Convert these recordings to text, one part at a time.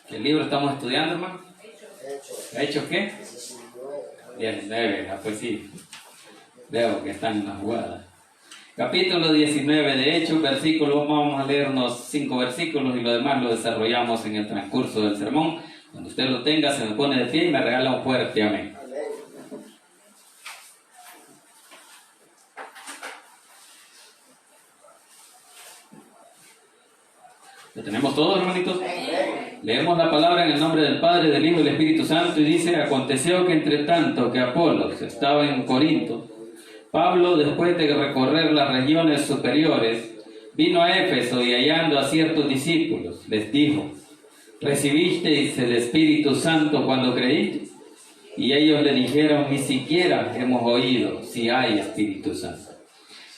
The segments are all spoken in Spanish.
¿Qué libro estamos estudiando, hermano? ¿Hechos qué? 19, pues sí. Veo que están en la jugada. Capítulo 19 de Hechos, versículos, vamos a leernos 5 versículos y lo demás lo desarrollamos en el transcurso del sermón. Cuando usted lo tenga, se me pone de pie y me regala un fuerte amén. ¿Lo tenemos todos, hermanitos? Leemos la palabra en el nombre del Padre, del Hijo y del Espíritu Santo y dice: aconteció que entre tanto que Apolos estaba en Corinto, Pablo, después de recorrer las regiones superiores, vino a Éfeso y hallando a ciertos discípulos, les dijo: ¿recibisteis el Espíritu Santo cuando creísteis? Y ellos le dijeron: ni siquiera hemos oído si hay Espíritu Santo.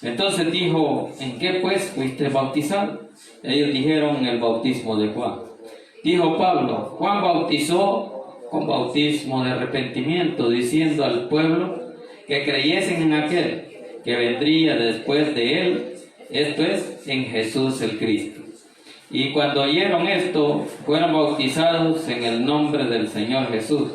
Entonces dijo: ¿en qué pues fuiste bautizado? Ellos dijeron: en el bautismo de Juan. Dijo Pablo: Juan bautizó con bautismo de arrepentimiento, diciendo al pueblo que creyesen en aquel que vendría después de él, esto es, en Jesús el Cristo. Y cuando oyeron esto, fueron bautizados en el nombre del Señor Jesús.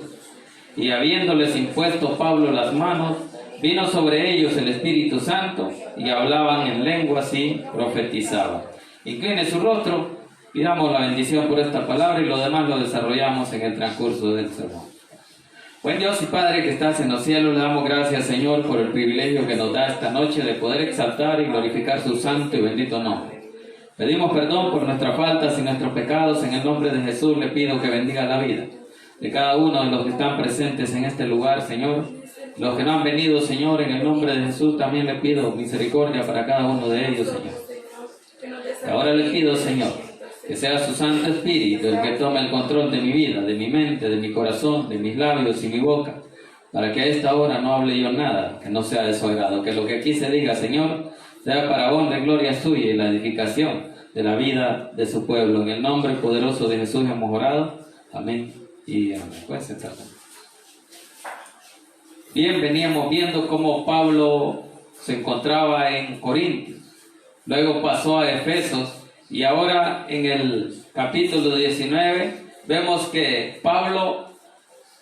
Y habiéndoles impuesto Pablo las manos, vino sobre ellos el Espíritu Santo, y hablaban en lenguas y profetizaban. Incline su rostro y damos la bendición por esta palabra, y lo demás lo desarrollamos en el transcurso del sermón. Buen Dios y Padre que estás en los cielos, le damos gracias, Señor, por el privilegio que nos da esta noche de poder exaltar y glorificar su santo y bendito nombre. Pedimos perdón por nuestras faltas y nuestros pecados. En el nombre de Jesús le pido que bendiga la vida de cada uno de los que están presentes en este lugar, Señor. Los que no han venido, Señor, en el nombre de Jesús también le pido misericordia para cada uno de ellos, Señor. Y ahora le pido, Señor, que sea su Santo Espíritu el que tome el control de mi vida, de mi mente, de mi corazón, de mis labios y mi boca, para que a esta hora no hable yo nada que no sea de su agrado. Que lo que aquí se diga, Señor, sea para honra y gloria suya y la edificación de la vida de su pueblo. En el nombre poderoso de Jesús hemos orado. Amén y amén. Puede sentarse. Bien, veníamos viendo cómo Pablo se encontraba en Corinto, luego pasó a Efesos, y ahora en el capítulo 19 vemos que Pablo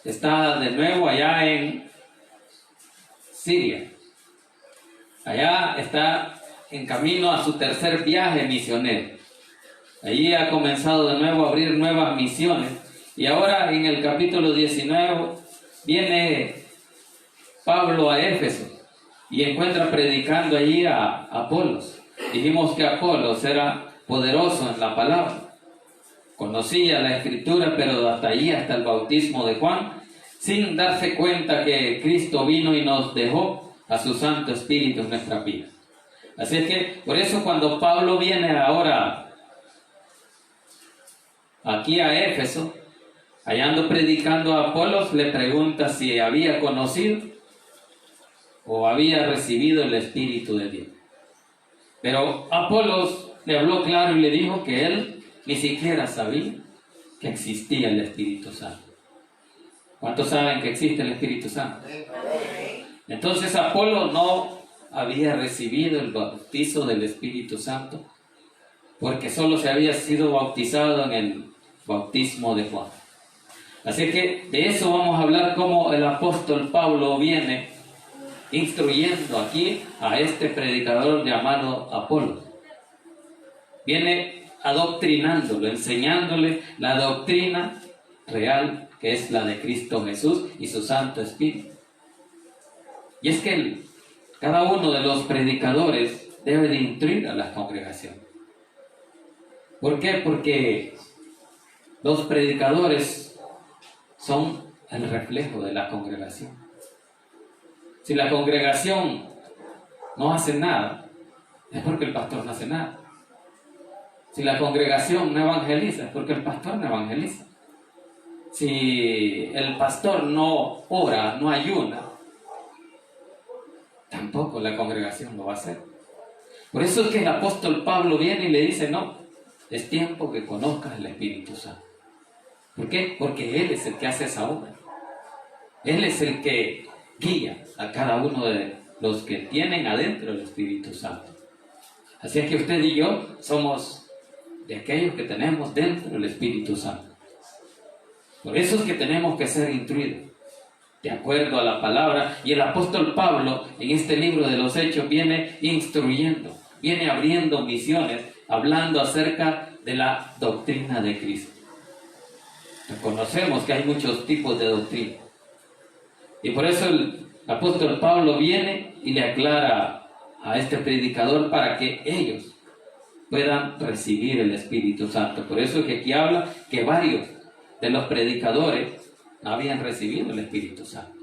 está de nuevo allá en Siria. Allá está en camino a su tercer viaje misionero. Allí ha comenzado de nuevo a abrir nuevas misiones. Y ahora en el capítulo 19 viene Pablo a Éfeso y encuentra predicando allí a Apolos. Dijimos que Apolos era poderoso en la palabra, conocía la escritura, pero hasta allí, hasta el bautismo de Juan, sin darse cuenta que Cristo vino y nos dejó a su Santo Espíritu en nuestra vida. Así es que, por eso cuando Pablo viene ahora aquí a Éfeso, hallando predicando a Apolos, le pregunta si había conocido o había recibido el Espíritu de Dios. Pero Apolos le habló claro y le dijo que él ni siquiera sabía que existía el Espíritu Santo. ¿Cuántos saben que existe el Espíritu Santo? Entonces Apolo no había recibido el bautizo del Espíritu Santo porque solo se había sido bautizado en el bautismo de Juan. Así que de eso vamos a hablar, cómo el apóstol Pablo viene instruyendo aquí a este predicador llamado Apolo. Viene adoctrinándolo, enseñándole la doctrina real, que es la de Cristo Jesús y su Santo Espíritu. Y es que cada uno de los predicadores debe de instruir a la congregación. ¿Por qué? Porque los predicadores son el reflejo de la congregación. Si la congregación no hace nada, es porque el pastor no hace nada. Si la congregación no evangeliza, es porque el pastor no evangeliza. Si el pastor no ora, no ayuna, tampoco la congregación lo va a hacer. Por eso es que el apóstol Pablo viene y le dice: no, es tiempo que conozcas el Espíritu Santo. ¿Por qué? Porque Él es el que hace esa obra. Él es el que guía a cada uno de los que tienen adentro el Espíritu Santo. Así es que usted y yo somos de aquellos que tenemos dentro el Espíritu Santo. Por eso es que tenemos que ser instruidos, de acuerdo a la palabra. Y el apóstol Pablo, en este libro de los Hechos, viene instruyendo, viene abriendo misiones, hablando acerca de la doctrina de Cristo. Reconocemos que hay muchos tipos de doctrina. Y por eso el apóstol Pablo viene y le aclara a este predicador para que ellos puedan recibir el Espíritu Santo. Por eso es que aquí habla que varios de los predicadores no habían recibido el Espíritu Santo.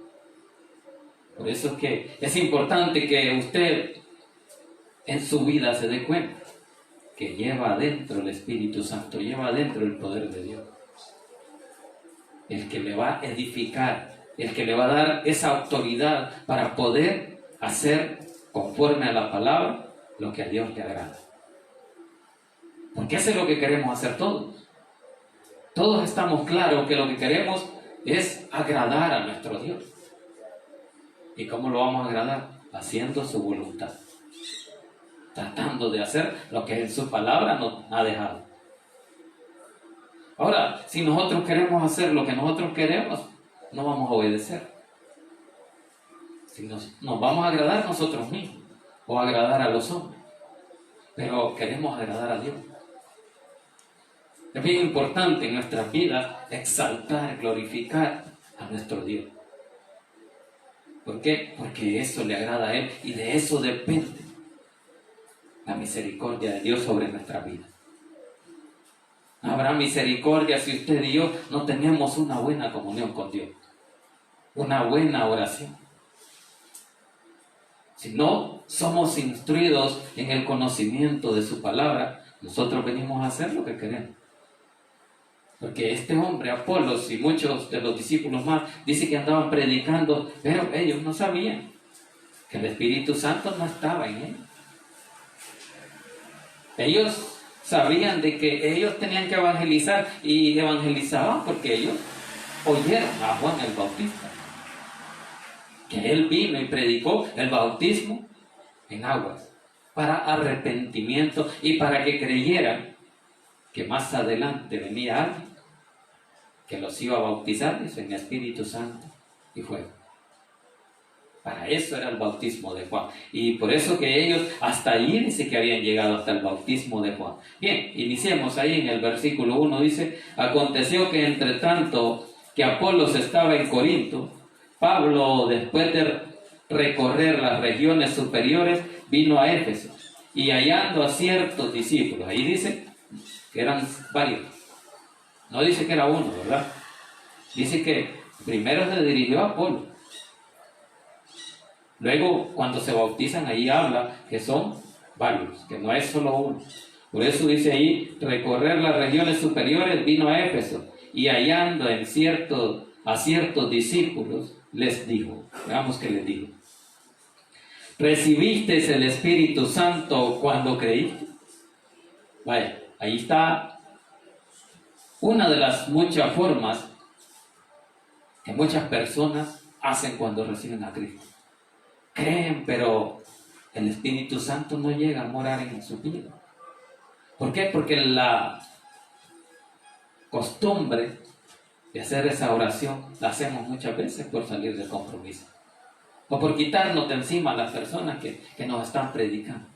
Por eso es que es importante que usted en su vida se dé cuenta que lleva adentro el Espíritu Santo, lleva adentro el poder de Dios. El que le va a edificar, el que le va a dar esa autoridad para poder hacer conforme a la palabra lo que a Dios le agrada. Porque eso es lo que queremos hacer todos. Todos estamos claros que lo que queremos es agradar a nuestro Dios. ¿Y cómo lo vamos a agradar? Haciendo su voluntad. Tratando de hacer lo que en su palabra nos ha dejado. Ahora, si nosotros queremos hacer lo que nosotros queremos, no vamos a obedecer. Si nos vamos a agradar nosotros mismos o agradar a los hombres. Pero queremos agradar a Dios. Es bien importante en nuestras vidas exaltar, glorificar a nuestro Dios. ¿Por qué? Porque eso le agrada a Él y de eso depende la misericordia de Dios sobre nuestra vida. No habrá misericordia si usted y yo no tenemos una buena comunión con Dios, una buena oración. Si no somos instruidos en el conocimiento de su palabra, nosotros venimos a hacer lo que queremos. Porque este hombre, Apolos y muchos de los discípulos más, dice que andaban predicando, pero ellos no sabían que el Espíritu Santo no estaba en ellos. Ellos sabían de que ellos tenían que evangelizar y evangelizaban porque ellos oyeron a Juan el Bautista, que él vino y predicó el bautismo en aguas para arrepentimiento y para que creyeran que más adelante venía alguien que los iba a bautizar en Espíritu Santo y fuego. Para eso era el bautismo de Juan. Y por eso que ellos hasta allí dice que habían llegado hasta el bautismo de Juan. Bien, iniciemos ahí en el versículo 1. Dice: aconteció que entre tanto que Apolos estaba en Corinto, Pablo, después de recorrer las regiones superiores, vino a Éfeso. Y hallando a ciertos discípulos, ahí dice que eran varios. No dice que era uno, ¿verdad? Dice que primero se dirigió a Apolo. Luego, cuando se bautizan, ahí habla que son varios, que no es solo uno. Por eso dice ahí, recorrer las regiones superiores, vino a Éfeso. Y hallando a ciertos discípulos, les dijo, veamos qué les dijo. ¿Recibisteis el Espíritu Santo cuando creíste? Vaya, ahí está una de las muchas formas que muchas personas hacen cuando reciben a Cristo. Creen, pero el Espíritu Santo no llega a morar en su vida. ¿Por qué? Porque la costumbre de hacer esa oración la hacemos muchas veces por salir del compromiso o por quitarnos de encima a las personas que nos están predicando.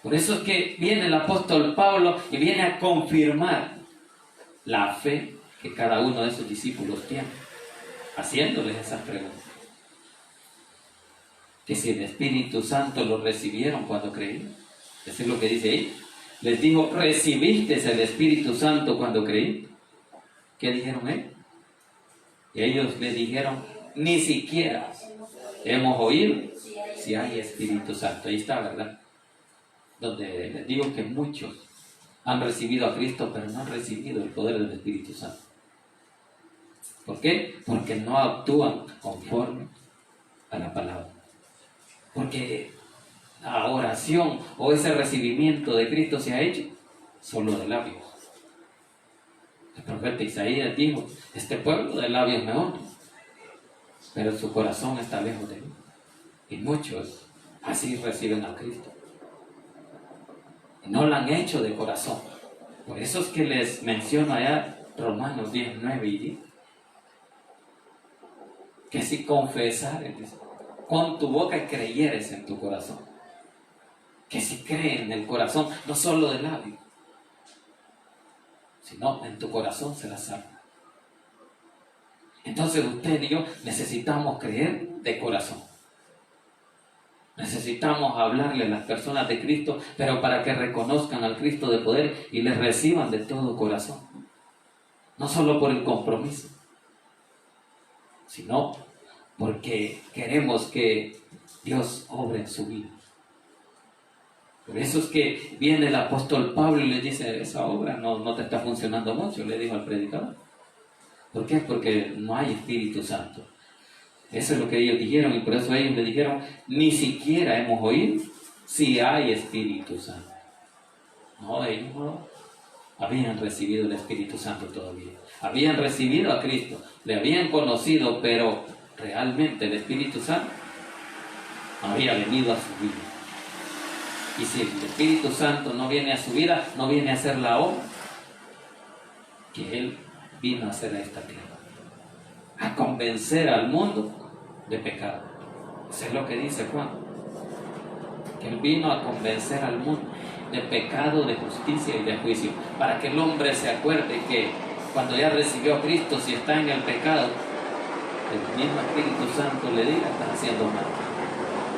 Por eso es que viene el apóstol Pablo y viene a confirmar la fe que cada uno de sus discípulos tiene, haciéndoles esas preguntas. Que si el Espíritu Santo lo recibieron cuando creían. Eso es lo que dice ahí. Les dijo, ¿recibiste el Espíritu Santo cuando creí? ¿Qué dijeron ellos? Y ellos le dijeron, ni siquiera hemos oído si hay Espíritu Santo. Ahí está, ¿verdad? Donde les digo que muchos han recibido a Cristo, pero no han recibido el poder del Espíritu Santo. ¿Por qué? Porque no actúan conforme a la palabra. Porque la oración o ese recibimiento de Cristo se ha hecho solo de labios. El profeta Isaías dijo, este pueblo de labios me honra, pero su corazón está lejos de mí. Y muchos así reciben a Cristo. Y no lo han hecho de corazón. Por eso es que les menciono allá Romanos 10, 9 y 10. Que si confesares con tu boca y creyeres en tu corazón. Que si crees en el corazón, no solo de labio, sino en tu corazón será salvo. Entonces usted y yo necesitamos creer de corazón. Necesitamos hablarle a las personas de Cristo, pero para que reconozcan al Cristo de poder y les reciban de todo corazón. No solo por el compromiso, sino porque queremos que Dios obre en su vida. Por eso es que viene el apóstol Pablo y le dice, esa obra no te está funcionando mucho, le dijo al predicador. ¿Por qué? Porque no hay Espíritu Santo. Eso es lo que ellos dijeron, y por eso ellos le dijeron, ni siquiera hemos oído si hay Espíritu Santo. No, ellos no habían recibido el Espíritu Santo todavía. Habían recibido a Cristo, le habían conocido, pero realmente el Espíritu Santo había venido a su vida. Y si el Espíritu Santo no viene a su vida, no viene a hacer la obra que Él vino a hacer a esta tierra, a convencer al mundo de pecado. Eso es lo que dice Juan, que Él vino a convencer al mundo de pecado, de justicia y de juicio, para que el hombre se acuerde que cuando ya recibió a Cristo, si está en el pecado, el mismo Espíritu Santo le diga, está haciendo mal.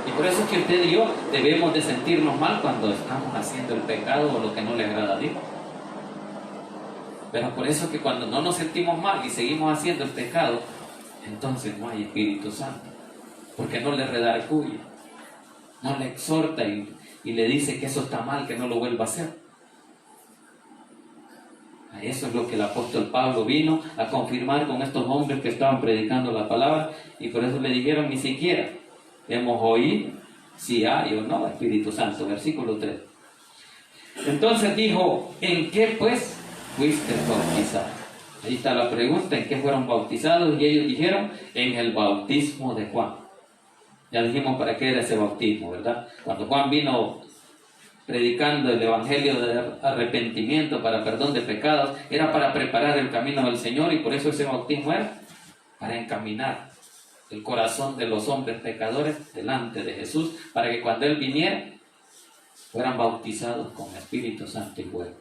Y por eso es que usted y yo debemos de sentirnos mal cuando estamos haciendo el pecado o lo que no le agrada a Dios. Pero por eso es que cuando no nos sentimos mal y seguimos haciendo el pecado, entonces no hay Espíritu Santo, porque no le redarguye, no le exhorta y le dice que eso está mal, que no lo vuelva a hacer. A eso es lo que el apóstol Pablo vino a confirmar con estos hombres que estaban predicando la palabra, y por eso le dijeron, ni siquiera hemos oído si hay o no Espíritu Santo. Versículo 3. Entonces dijo, ¿en qué pues fuiste bautizado? Ahí está la pregunta, ¿en qué fueron bautizados? Y ellos dijeron, en el bautismo de Juan. Ya dijimos para qué era ese bautismo, ¿verdad? Cuando Juan vino predicando el evangelio de arrepentimiento para perdón de pecados, era para preparar el camino del Señor, y por eso ese bautismo era para encaminar el corazón de los hombres pecadores delante de Jesús, para que cuando Él viniera fueran bautizados con Espíritu Santo y fuego.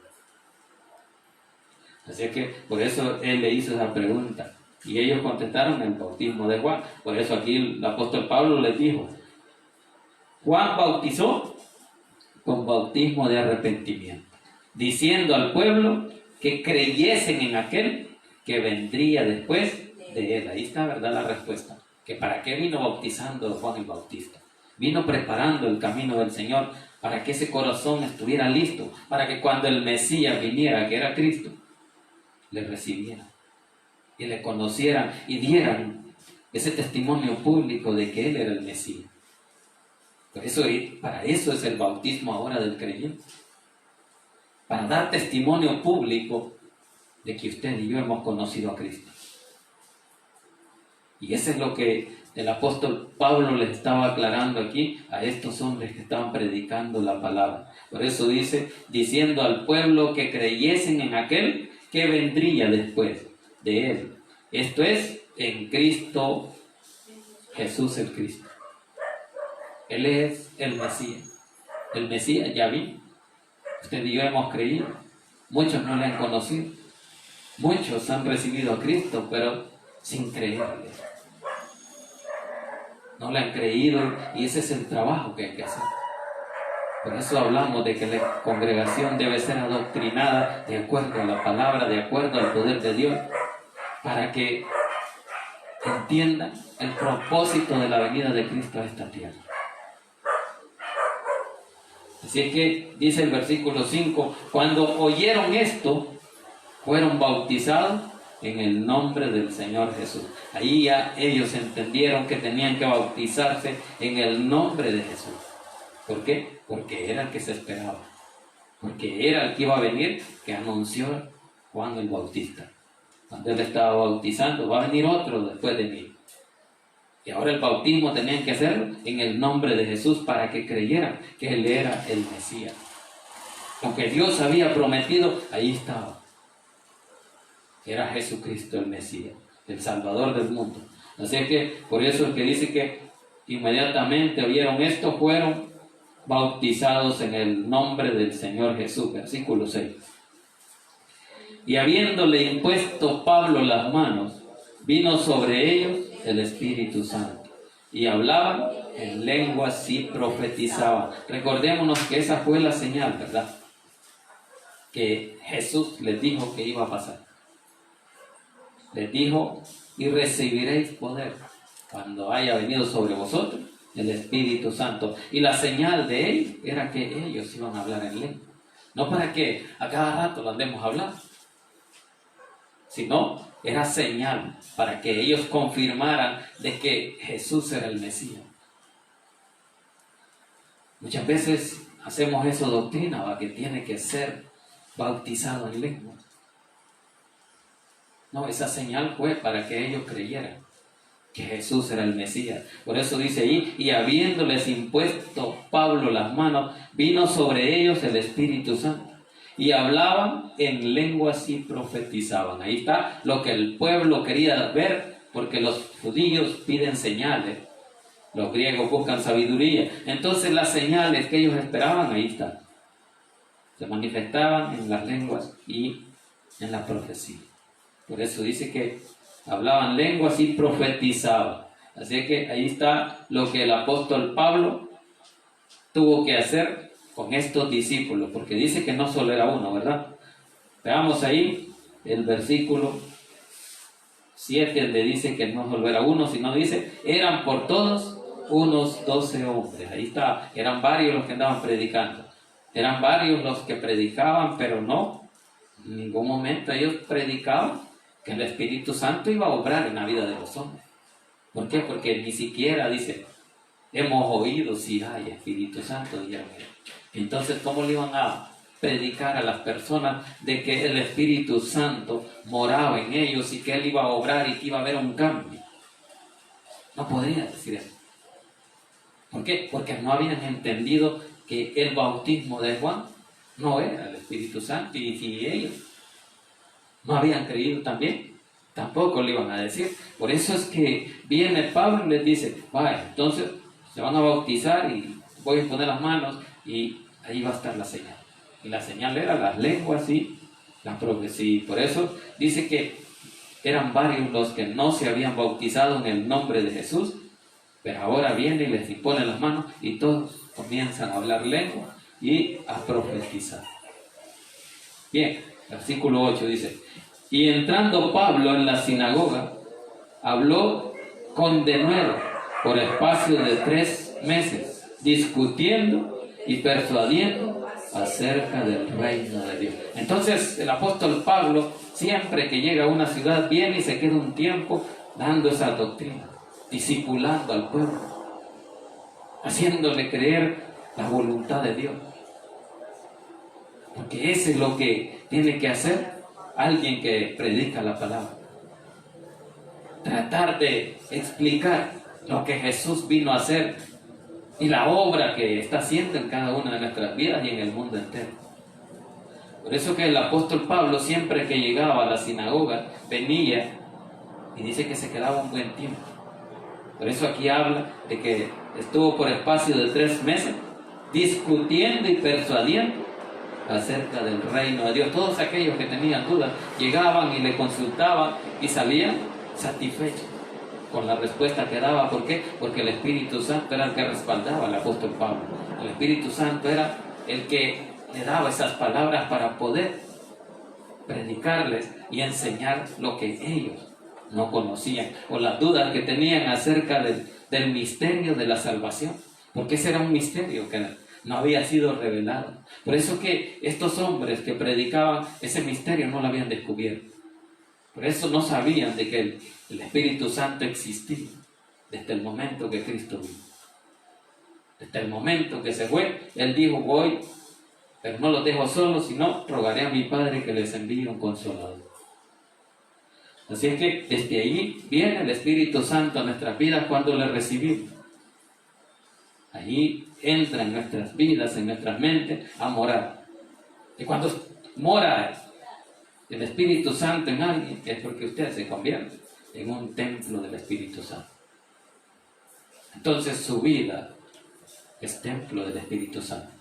Así que por eso Él le hizo esa pregunta, y ellos contestaron el bautismo de Juan. Por eso aquí el apóstol Pablo les dijo, Juan bautizó con bautismo de arrepentimiento, diciendo al pueblo que creyesen en aquel que vendría después de él. Ahí está, ¿verdad?, la respuesta. Que para qué vino bautizando Juan el Bautista. Vino preparando el camino del Señor para que ese corazón estuviera listo, para que cuando el Mesías viniera, que era Cristo, le recibieran y le conocieran y dieran ese testimonio público de que Él era el Mesías. Por eso, para eso es el bautismo ahora del creyente, para dar testimonio público de que usted y yo hemos conocido a Cristo. Y eso es lo que el apóstol Pablo les estaba aclarando aquí a estos hombres que estaban predicando la palabra. Por eso dice, diciendo al pueblo que creyesen en aquel que vendría después de él. Esto es, en Cristo Jesús el Cristo. Él es el Mesías. El Mesías ya vino. Usted y yo hemos creído. Muchos no le han conocido. Muchos han recibido a Cristo, pero sin creerle. No le han creído, y ese es el trabajo que hay que hacer. Por eso hablamos de que la congregación debe ser adoctrinada de acuerdo a la palabra, de acuerdo al poder de Dios, para que entiendan el propósito de la venida de Cristo a esta tierra. Así es que dice el versículo 5, cuando oyeron esto, fueron bautizados en el nombre del Señor Jesús. Ahí ya ellos entendieron que tenían que bautizarse en el nombre de Jesús. ¿Por qué? Porque era el que se esperaba. Porque era el que iba a venir, que anunció Juan el Bautista. Cuando él estaba bautizando, va a venir otro después de mí. Y ahora el bautismo tenían que hacerlo en el nombre de Jesús para que creyeran que Él era el Mesías. Lo que Dios había prometido, ahí estaba. era Jesucristo el Mesías, el Salvador del mundo. Así que por eso es que dice que inmediatamente oyeron esto, fueron bautizados en el nombre del Señor Jesús. Versículo 6. Y habiéndole impuesto Pablo las manos, vino sobre ellos el Espíritu Santo, y hablaban en lenguas y profetizaban. Recordémonos que esa fue la señal, ¿verdad?, que Jesús les dijo que iba a pasar. Les dijo: y recibiréis poder cuando haya venido sobre vosotros el Espíritu Santo. Y la señal de él era que ellos iban a hablar en lengua. No para que a cada rato lo andemos hablando, sino era señal para que ellos confirmaran de que Jesús era el Mesías. Muchas veces hacemos eso doctrina, ¿va?, que tiene que ser bautizado en lengua. No, esa señal fue para que ellos creyeran que Jesús era el Mesías. Por eso dice ahí: y habiéndoles impuesto Pablo las manos, vino sobre ellos el Espíritu Santo, y hablaban en lenguas y profetizaban. Ahí está lo que el pueblo quería ver, porque los judíos piden señales, los griegos buscan sabiduría. Entonces las señales que ellos esperaban, ahí están. Se manifestaban en las lenguas y en la profecía. Por eso dice que hablaban lenguas y profetizaban. Así que ahí está lo que el apóstol Pablo tuvo que hacer con estos discípulos, porque dice que no solo era uno, ¿verdad? Veamos ahí el versículo 7, donde dice que no solo era uno, sino dice: eran por todos unos 12 hombres. Ahí está, eran varios los que andaban predicando. Eran varios los que predicaban, pero no, en ningún momento ellos predicaban que el Espíritu Santo iba a obrar en la vida de los hombres. ¿Por qué? Porque ni siquiera dice: hemos oído si hay Espíritu Santo. Entonces, ¿cómo le iban a predicar a las personas de que el Espíritu Santo moraba en ellos y que Él iba a obrar y que iba a haber un cambio? No podría decir eso. ¿Por qué? Porque no habían entendido que el bautismo de Juan no era el Espíritu Santo, y si ellos no habían creído también, tampoco le iban a decir. Por eso es que viene Pablo y les dice: vaya, entonces se van a bautizar y voy a poner las manos y ahí va a estar la señal. Y la señal era las lenguas y la profecía. Por eso dice que eran varios los que no se habían bautizado en el nombre de Jesús, pero ahora viene y les impone las manos y todos comienzan a hablar lengua y a profetizar. Bien, versículo 8 dice: y entrando Pablo en la sinagoga, habló con denuedo por espacio de 3 meses, discutiendo y persuadiendo acerca del reino de Dios. Entonces el apóstol Pablo, siempre que llega a una ciudad, viene y se queda un tiempo dando esa doctrina, discipulando al pueblo, haciéndole creer la voluntad de Dios. Porque eso es lo que tiene que hacer alguien que predica la palabra. Tratar de explicar lo que Jesús vino a hacer y la obra que está haciendo en cada una de nuestras vidas y en el mundo entero. Por eso que el apóstol Pablo, siempre que llegaba a la sinagoga, venía y dice que se quedaba un buen tiempo. Por eso aquí habla de que estuvo por espacio de 3 meses discutiendo y persuadiendo acerca del reino de Dios. Todos aquellos que tenían dudas llegaban y le consultaban y salían satisfechos con la respuesta que daba. ¿Por qué? Porque el Espíritu Santo era el que respaldaba al apóstol Pablo. El Espíritu Santo era el que le daba esas palabras para poder predicarles y enseñar lo que ellos no conocían, o las dudas que tenían acerca del misterio de la salvación, porque ese era un misterio que no había sido revelado. Por eso que estos hombres que predicaban ese misterio no lo habían descubierto. Por eso no sabían de que el Espíritu Santo existía desde el momento que Cristo vino. Desde el momento que se fue, Él dijo: voy, pero no los dejo solos, sino rogaré a mi Padre que les envíe un consolador. Así es que desde allí viene el Espíritu Santo a nuestras vidas cuando le recibimos. Allí entra en nuestras vidas, en nuestras mentes, a morar. Y cuando mora el Espíritu Santo en alguien, es porque usted se convierte en un templo del Espíritu Santo. Entonces su vida es templo del Espíritu Santo.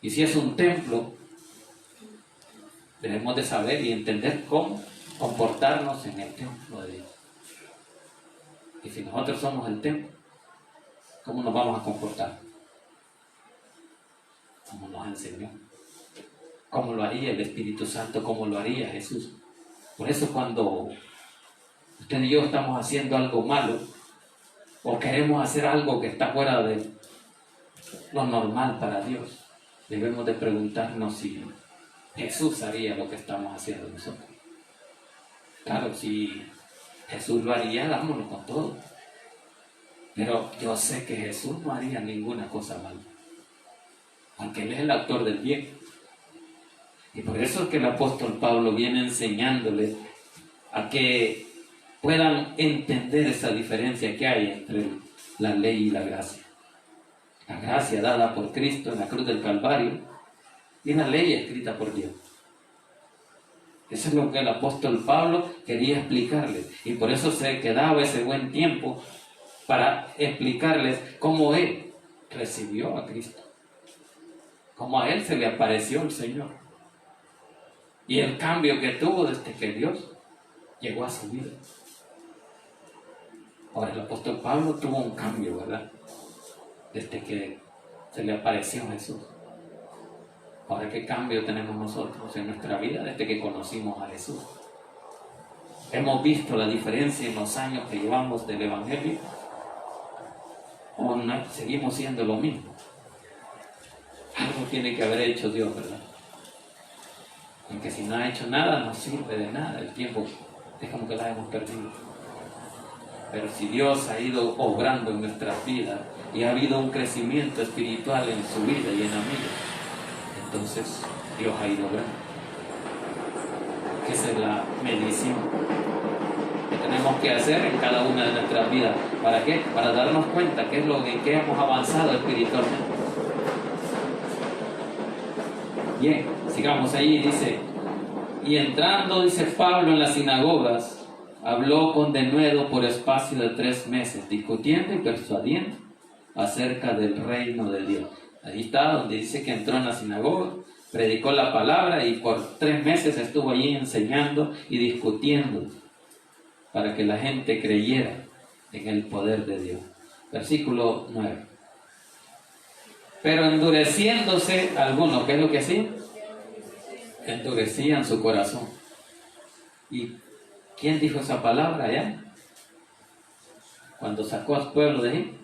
Y si es un templo, debemos de saber y entender cómo comportarnos en el templo de Dios. Y si nosotros somos el templo, ¿cómo nos vamos a comportar? Como nos enseñó. ¿Cómo lo haría el Espíritu Santo? ¿Cómo lo haría Jesús? Por eso cuando usted y yo estamos haciendo algo malo, o queremos hacer algo que está fuera de lo normal para Dios, debemos de preguntarnos si Jesús haría lo que estamos haciendo nosotros. Claro, si Jesús lo haría, hagámoslo con todo. Pero yo sé que Jesús no haría ninguna cosa mala, aunque Él es el autor del bien. Y por eso es que el apóstol Pablo viene enseñándoles a que puedan entender esa diferencia que hay entre la ley y la gracia. La gracia dada por Cristo en la cruz del Calvario y la ley escrita por Dios. Eso es lo que el apóstol Pablo quería explicarles. Y por eso se quedaba ese buen tiempo para explicarles cómo él recibió a Cristo. Cómo a él se le apareció el Señor. Y el cambio que tuvo desde que Dios llegó a su vida. Ahora el apóstol Pablo tuvo un cambio, ¿verdad? Desde que se le apareció Jesús. Ahora, ¿qué cambio tenemos nosotros en nuestra vida desde que conocimos a Jesús? ¿Hemos visto la diferencia en los años que llevamos del Evangelio? ¿O no, seguimos siendo lo mismo? Algo tiene que haber hecho Dios, ¿verdad? Porque si no ha hecho nada, no sirve de nada. El tiempo es como que la hemos perdido. Pero si Dios ha ido obrando en nuestras vidas y ha habido un crecimiento espiritual en su vida y en la mía, entonces Dios ha ido obrando. Esa es la medición que tenemos que hacer en cada una de nuestras vidas. ¿Para qué? Para darnos cuenta qué es lo en que hemos avanzado espiritualmente. Bien, sigamos ahí, dice, y entrando, dice Pablo, en las sinagogas, habló con denuedo por espacio de 3 meses, discutiendo y persuadiendo acerca del reino de Dios. Ahí está donde dice que entró en la sinagoga, predicó la palabra y por 3 meses estuvo allí enseñando y discutiendo para que la gente creyera en el poder de Dios. Versículo 9. Pero endureciéndose algunos, ¿qué es lo que hacían? Endurecían su corazón. ¿Y quién dijo esa palabra allá? Cuando sacó al pueblo de ahí,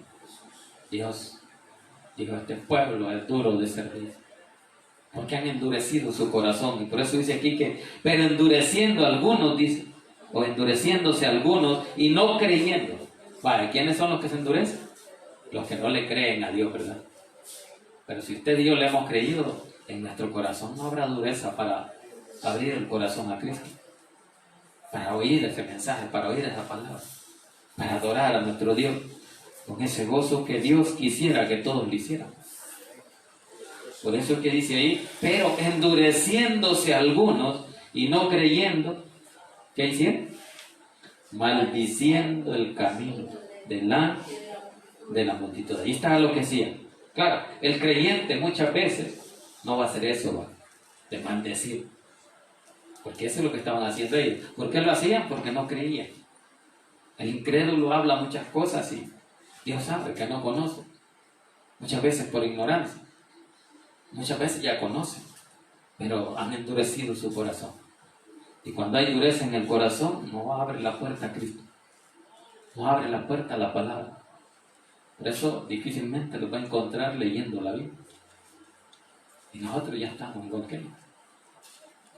Dios dijo, este pueblo es duro de servir, porque han endurecido su corazón. Y por eso dice aquí que, pero endureciendo algunos, dice, o endureciéndose algunos y no creyendo. Vale, ¿quiénes son los que se endurecen? Los que no le creen a Dios, ¿verdad? Pero si usted y yo le hemos creído, en nuestro corazón no habrá dureza para abrir el corazón a Cristo, para oír ese mensaje, para oír esa palabra, para adorar a nuestro Dios con ese gozo que Dios quisiera que todos lo hicieran. Por eso es que dice ahí, pero endureciéndose algunos y no creyendo, ¿qué hicieron? Maldiciendo el camino delante de la multitud. Ahí está lo que hacían. Claro, el creyente muchas veces no va a hacer eso, de maldecir. Porque eso es lo que estaban haciendo ellos. ¿Por qué lo hacían? Porque no creían. El incrédulo habla muchas cosas y Dios sabe que no conoce. Muchas veces por ignorancia. Muchas veces ya conocen, pero han endurecido su corazón. Y cuando hay dureza en el corazón, no abre la puerta a Cristo. No abre la puerta a la palabra. Por eso difícilmente lo va a encontrar leyendo la Biblia. Y nosotros ya estamos igual que ellos.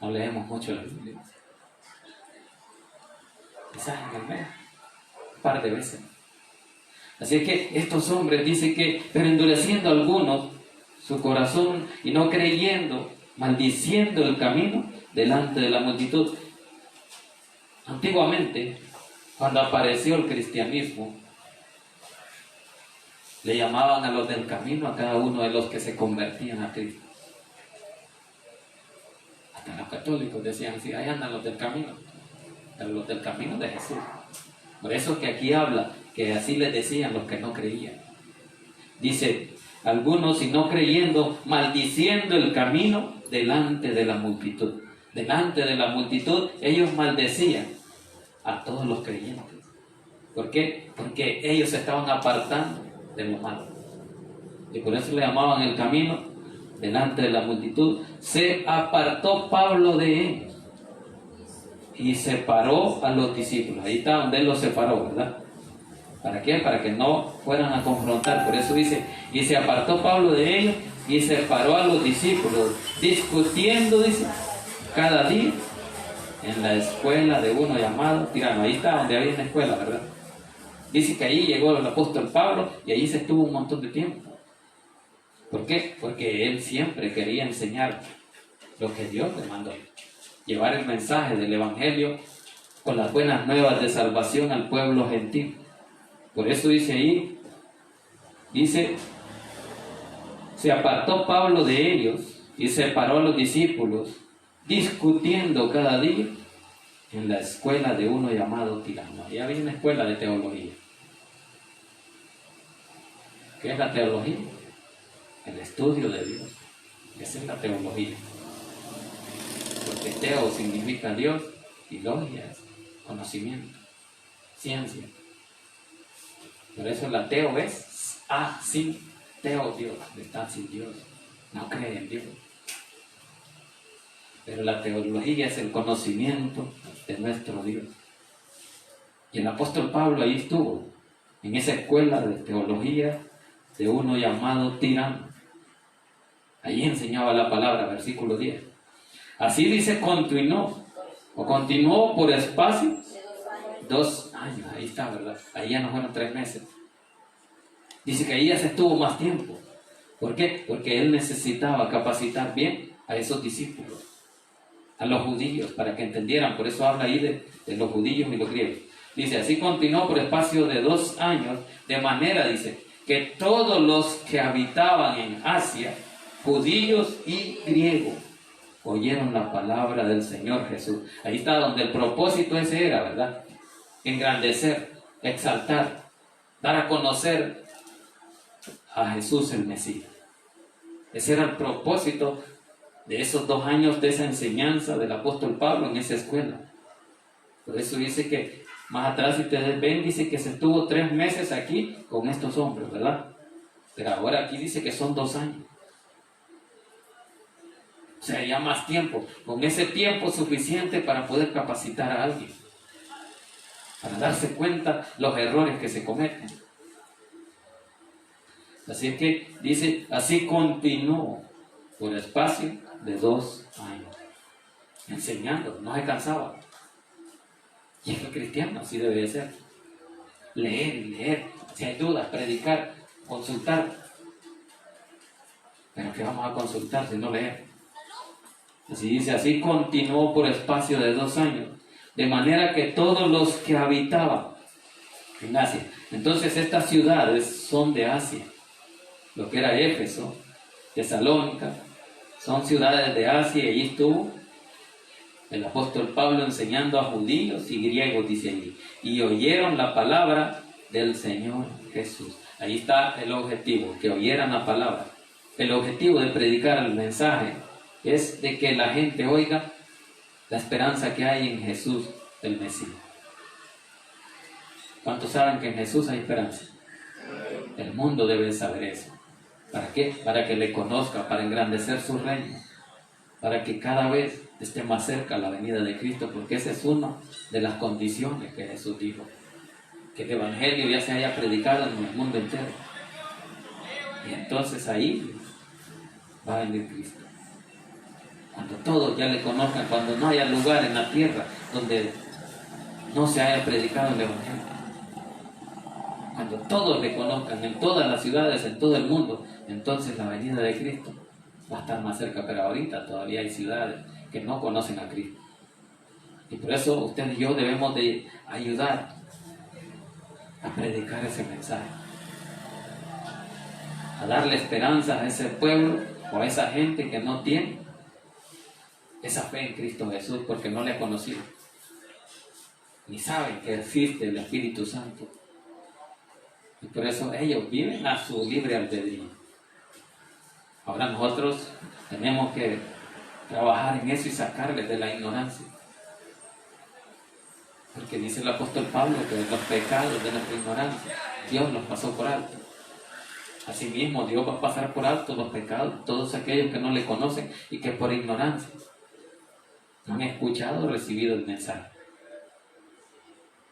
No leemos mucho la Biblia. Quizás en el mes, un par de veces. Así es que estos hombres dicen que, pero endureciendo algunos su corazón y no creyendo, maldiciendo el camino delante de la multitud. Antiguamente, cuando apareció el cristianismo, le llamaban a los del camino a cada uno de los que se convertían a Cristo. Hasta los católicos decían así, ahí andan los del camino, pero los del camino de Jesús. Por eso que aquí habla, que así les decían los que no creían. Dice, algunos y no creyendo, maldiciendo el camino delante de la multitud. Delante de la multitud ellos maldecían a todos los creyentes. ¿Por qué? Porque ellos se estaban apartando de lo malo. Y por eso le llamaban el camino delante de la multitud. Se apartó Pablo de ellos y separó a los discípulos. Ahí está donde él los separó, ¿verdad? ¿Para qué? Para que no fueran a confrontar. Por eso dice, y se apartó Pablo de ellos y separó a los discípulos, discutiendo, dice, cada día en la escuela de uno llamado Tirano. Ahí está donde había una escuela, ¿verdad? Dice que ahí llegó el apóstol Pablo y ahí se estuvo un montón de tiempo. ¿Por qué? Porque él siempre quería enseñar lo que Dios le mandó. Llevar el mensaje del Evangelio con las buenas nuevas de salvación al pueblo gentil. Por eso dice ahí, dice, se apartó Pablo de ellos y separó a los discípulos, discutiendo cada día en la escuela de uno llamado Tirano. Ahí había una escuela de teología. ¿Qué es la teología? El estudio de Dios. Esa es la teología. Porque teo significa Dios y logia es conocimiento, ciencia. Por eso la teo es sin teo Dios, está sin Dios, no cree en Dios. Pero la teología es el conocimiento de nuestro Dios. Y el apóstol Pablo ahí estuvo, en esa escuela de teología de uno llamado Tirano. Ahí enseñaba la palabra, versículo 10. Así dice, continuó por espacio 2 años. Ahí está, ¿verdad? Ahí ya no fueron 3 meses. Dice que ahí ya se estuvo más tiempo. ¿Por qué? Porque él necesitaba capacitar bien a esos discípulos, a los judíos, para que entendieran. Por eso habla ahí de los judíos y los griegos. Dice, así continuó por espacio de 2 años, de manera, dice, que todos los que habitaban en Asia, judíos y griegos, oyeron la palabra del Señor Jesús. Ahí está donde el propósito ese era, ¿verdad? Engrandecer, exaltar, dar a conocer a Jesús el Mesías. Ese era el propósito de esos 2 años de esa enseñanza del apóstol Pablo en esa escuela. Por eso dice que más atrás, si ustedes ven, dice que se estuvo 3 meses aquí con estos hombres, ¿verdad? Pero ahora aquí dice que son 2 años. O sea, ya más tiempo, con ese tiempo suficiente para poder capacitar a alguien, para darse cuenta los errores que se cometen. Así es que dice, así continuó por espacio de 2 años, enseñando, no se cansaba. Y es el cristiano, así debe de ser. Leer y leer, si hay dudas, predicar, consultar. Pero ¿qué vamos a consultar si no leer? Así dice, así continuó por espacio de 2 años, de manera que todos los que habitaban en Asia. Entonces estas ciudades son de Asia. Lo que era Éfeso, Tesalónica, son ciudades de Asia, y allí estuvo el apóstol Pablo enseñando a judíos y griegos, dice allí, y oyeron la palabra del Señor Jesús. Ahí está el objetivo, que oyeran la palabra. El objetivo de predicar el mensaje es de que la gente oiga la esperanza que hay en Jesús, el Mesías. ¿Cuántos saben que en Jesús hay esperanza? El mundo debe saber eso. ¿Para qué? Para que le conozca, para engrandecer su reino, para que cada vez esté más cerca la venida de Cristo, porque esa es una de las condiciones que Jesús dijo, que el Evangelio ya se haya predicado en el mundo entero. Y entonces ahí va a venir Cristo. Cuando todos ya le conozcan, cuando no haya lugar en la tierra donde no se haya predicado el Evangelio. Cuando todos le conozcan, en todas las ciudades, en todo el mundo, entonces la venida de Cristo va a estar más cerca. Pero ahorita todavía hay ciudades que no conocen a Cristo. Y por eso usted y yo debemos de ayudar a predicar ese mensaje, a darle esperanza a ese pueblo o a esa gente que no tiene esa fe en Cristo Jesús porque no le conocían, ni saben que existe el Espíritu Santo. Y por eso ellos viven a su libre albedrío. Ahora nosotros tenemos que trabajar en eso y sacarles de la ignorancia. Porque dice el apóstol Pablo que los pecados de nuestra ignorancia, Dios los pasó por alto. Asimismo, Dios va a pasar por alto los pecados de todos aquellos que no le conocen y que por ignorancia no han escuchado o recibido el mensaje.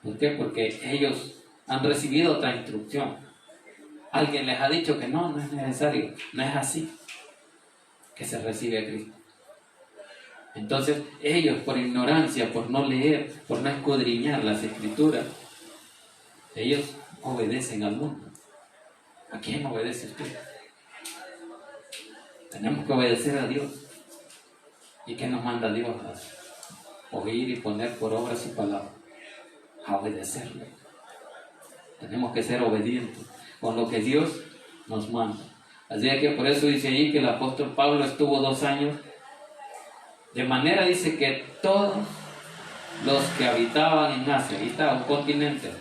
¿Por qué? Porque ellos han recibido otra instrucción. Alguien les ha dicho que no es necesario, no es así que se recibe a Cristo. Entonces ellos por ignorancia, por no leer, por no escudriñar las Escrituras, ellos obedecen al mundo. ¿A quién obedece usted? Tenemos que obedecer a Dios. ¿Y qué nos manda Dios? A oír y poner por obra su palabra, a obedecerle. Tenemos que ser obedientes con lo que Dios nos manda. Así que por eso dice ahí que el apóstol Pablo estuvo 2 años. De manera dice que todos los que habitaban en Asia, ahí está un continente,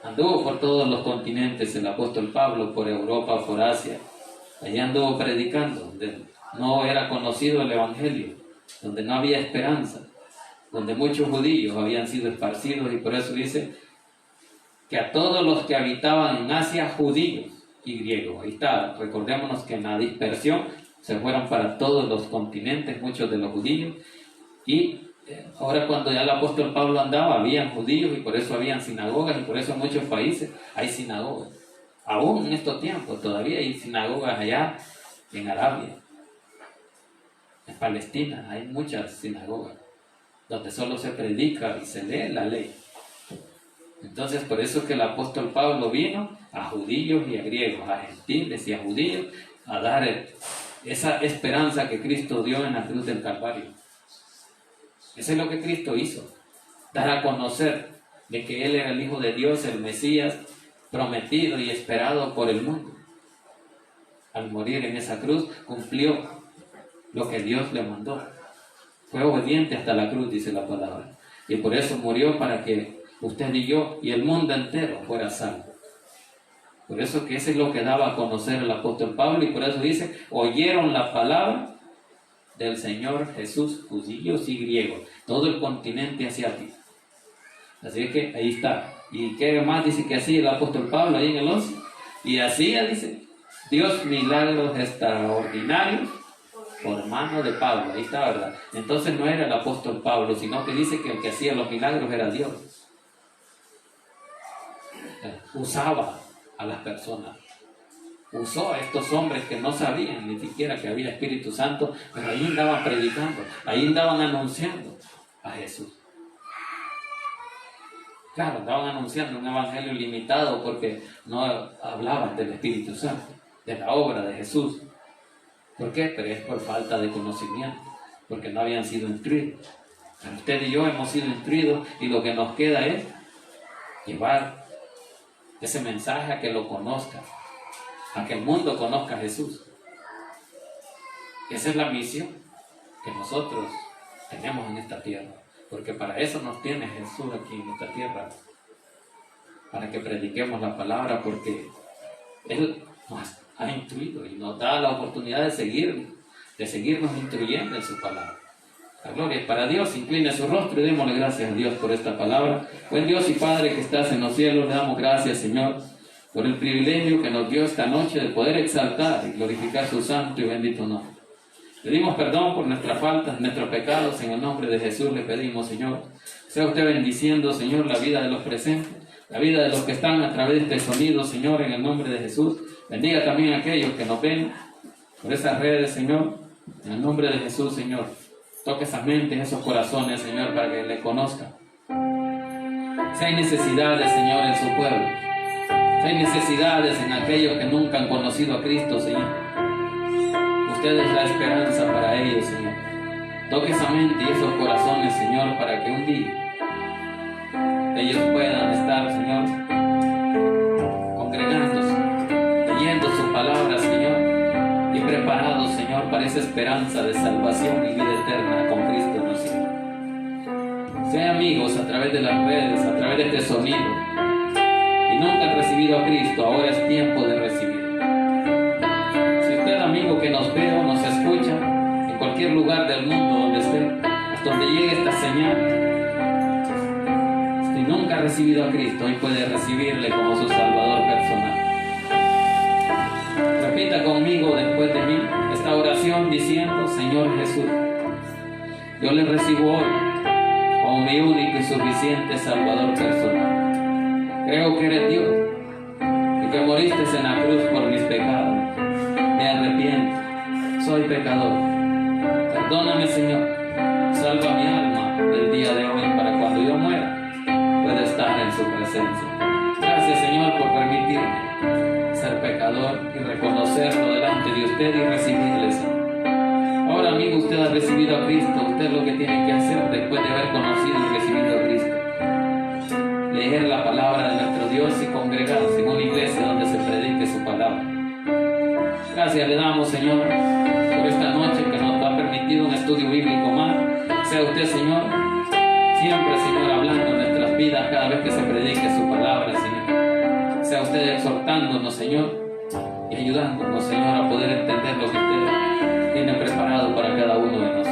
anduvo por todos los continentes el apóstol Pablo, por Europa, por Asia, allá anduvo predicando, donde no era conocido el evangelio, donde no había esperanza, donde muchos judíos habían sido esparcidos, y por eso dice que a todos los que habitaban en Asia, judíos y griegos. Ahí está, recordémonos que en la dispersión se fueron para todos los continentes, muchos de los judíos, y ahora cuando ya el apóstol Pablo andaba, habían judíos y por eso habían sinagogas, y por eso en muchos países hay sinagogas. Aún en estos tiempos todavía hay sinagogas allá en Arabia, en Palestina, hay muchas sinagogas, donde solo se predica y se lee la ley. Entonces por eso es que el apóstol Pablo vino a judíos y a griegos, a gentiles y a judíos, a dar esa esperanza que Cristo dio en la cruz del Calvario. Eso es lo que Cristo hizo, dar a conocer de que Él era el Hijo de Dios, el Mesías, prometido y esperado por el mundo. Al morir en esa cruz, cumplió lo que Dios le mandó. Fue obediente hasta la cruz, dice la palabra. Y por eso murió para que usted y yo y el mundo entero fuera salvo. Por eso que eso es lo que daba a conocer el apóstol Pablo, y por eso dice, oyeron la palabra del Señor Jesús, judíos y griegos, todo el continente asiático. Así que ahí está. ¿Y qué más dice que hacía el apóstol Pablo ahí en el 11? Y hacía, dice, Dios milagros extraordinarios por mano de Pablo. Ahí está, ¿verdad? Entonces no era el apóstol Pablo, sino que dice que el que hacía los milagros era Dios. Usaba a las personas. Usó a estos hombres que no sabían ni siquiera que había Espíritu Santo, pero ahí andaban predicando, ahí andaban anunciando a Jesús. Claro, andaban anunciando un evangelio limitado porque no hablaban del Espíritu Santo, de la obra de Jesús. ¿Por qué? Pero es por falta de conocimiento, porque no habían sido instruidos. Pero usted y yo hemos sido instruidos, y lo que nos queda es llevar ese mensaje a que lo conozca, a que el mundo conozca a Jesús. Esa es la misión que nosotros tenemos en esta tierra, porque para eso nos tiene Jesús aquí en esta tierra, para que prediquemos la palabra, porque Él nos ha instruido y nos da la oportunidad de seguirnos instruyendo en su palabra. La gloria es para Dios. Incline su rostro y démosle gracias a Dios por esta palabra. Buen Dios y Padre que estás en los cielos, le damos gracias, Señor, por el privilegio que nos dio esta noche de poder exaltar y glorificar su santo y bendito nombre. Pedimos perdón por nuestras faltas, nuestros pecados. En el nombre de Jesús le pedimos, Señor, sea usted bendiciendo, Señor, la vida de los presentes, la vida de los que están a través de este sonido, Señor, en el nombre de Jesús. Bendiga también a aquellos que nos ven por esas redes, Señor, en el nombre de Jesús, Señor. Toque esas mentes, esos corazones, Señor, para que le conozcan. Si hay necesidades, Señor, en su pueblo, si hay necesidades en aquellos que nunca han conocido a Cristo, Señor, usted es la esperanza para ellos, Señor. Toque esa mente y esos corazones, Señor, para que un día ellos puedan estar, Señor, congregándose, leyendo su palabra, Señor, y preparados, Señor, para esa esperanza de salvación y vida eterna con Cristo en los cielos. Si hay amigos a través de las redes, a través de este sonido, y nunca han recibido a Cristo, ahora es tiempo de recibirlo. Si usted, amigo, que nos ve o nos escucha, en cualquier lugar del mundo donde esté, hasta donde llegue esta señal, si nunca ha recibido a Cristo, hoy puede recibirle como su Salvador personal. Repita conmigo después de mí esta oración diciendo: Señor Jesús, yo le recibo hoy como mi único y suficiente Salvador personal. Creo que eres Dios y que moriste en la cruz por mis pecados. Me arrepiento, soy pecador. Perdóname, Señor, salva mi alma del día de hoy para cuando yo muera pueda estar en su presencia. Gracias, Señor, por permitirme ser pecador y reconocerlo delante de usted y recibirle, Señor. Ahora, amigo, usted ha recibido a Cristo. Usted lo que tiene que hacer después de haber conocido y recibido a Cristo: leer la palabra de nuestro Dios y congregarse en una iglesia donde se predique su palabra. Gracias le damos, Señor, por esta noche que nos ha permitido un estudio bíblico más. Sea usted, Señor, siempre, Señor, hablando en nuestras vidas cada vez que se predique su palabra, Señor. Sea usted exhortándonos, Señor, y ayudándonos, Señor, a poder entender lo que usted tiene preparado para cada uno de nosotros.